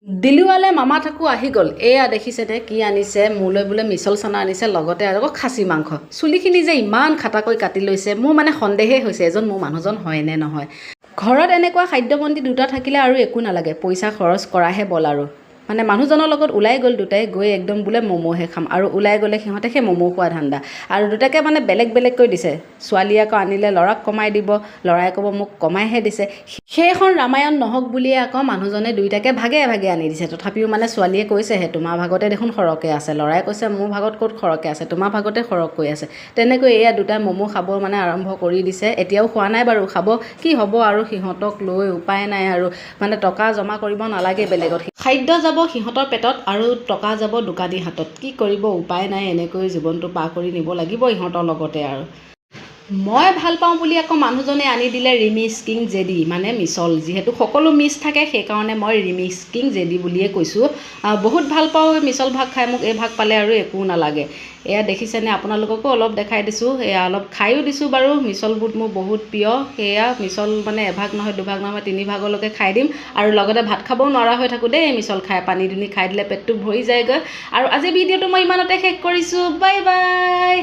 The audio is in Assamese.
দিলুৱালে মামা থাকো আহি গ'ল। এয়া দেখিছেনে কি আনিছে, মোলৈ বোলে মিছল চানা আনিছে, লগতে আৰু খাচী মাংস। চুলিখিনি যে ইমান খাটাকৈ কাটি লৈছে, মোৰ মানে সন্দেহেই হৈছে এজন মোৰ মানুহজন হয় নে নহয়। ঘৰত এনেকুৱা খাদ্যবন্দী দুটা থাকিলে আৰু একো নালাগে, পইচা খৰচ কৰাহে বল আৰু। মানে মানুহজনৰ লগত ওলাই গ'ল দুটাই, গৈ একদম বোলে ম'ম'হে খাম, আৰু ওলাই গ'লে সিহঁতে সেই ম'ম' খোৱা ধান্দা। আৰু দুটাকে মানে বেলেগ বেলেগকৈ দিছে। ছোৱালীয়ে আকৌ আনিলে ল'ৰাক কমাই দিব, ল'ৰাই ক'ব মোক কমাইহে দিছে। সেইখন ৰামায়ণ নহওক বুলিয়ে আকৌ মানুহজনে দুইটাকে ভাগে ভাগে আনি দিছে। তথাপিও মানে ছোৱালীয়ে কৈছেহে তোমাৰ ভাগতে দেখোন সৰহকৈ আছে, ল'ৰাই কৈছে মোৰ ভাগত ক'ত সৰহকৈ আছে, তোমাৰ ভাগতে সৰহকৈ আছে। তেনেকৈ এয়া দুটাই ম'ম' খাব মানে আৰম্ভ কৰি দিছে। এতিয়াও খোৱা নাই বাৰু, খাব কি হ'ব আৰু, সিহঁতক লৈ উপায় নাই আৰু। মানে টকা জমা কৰিব নালাগে বেলেগত, খাদ্য যাব সিহঁতৰ পেটত আৰু টকা যাব দোকানীৰ হাতত। কি কৰিব, উপায় নাই, এনেকৈ জীৱনটো পাৰ কৰি নিব লাগিব ইহঁতৰ লগতে আৰু। মই ভাল পাওঁ বুলি আকৌ মানুহজনে আনি দিলে ৰিমিক্স কিং জেডি, মানে মিছল। যিহেতু সকলো মিক্স থাকে সেইকাৰণে মই ৰিমিক্স কিং জেডি বুলিয়ে কৈছোঁ। বহুত ভাল পাওঁ মিছল ভাগ খাই, মোক এই ভাগ পালে আৰু একো নালাগে। এয়া দেখিছেনে, আপোনালোককো অলপ দেখাই দিছোঁ, এয়া অলপ খায়ো দিছোঁ বাৰু। মিছল বুট মোৰ বহুত প্ৰিয়, সেয়া মিছল মানে এভাগ নহয় দুভাগ নহয় 3 ভাগলৈকে খাই দিম। আৰু লগতে ভাত খাবও নোৱাৰা হৈ থাকোঁ দেই মিছল খাই, পানী দুনি খাই দিলে পেটটো ভৰি যায়গৈ। আৰু আজি ভিডিঅ'টো মই ইমানতে শেষ কৰিছোঁ, বাই বাই।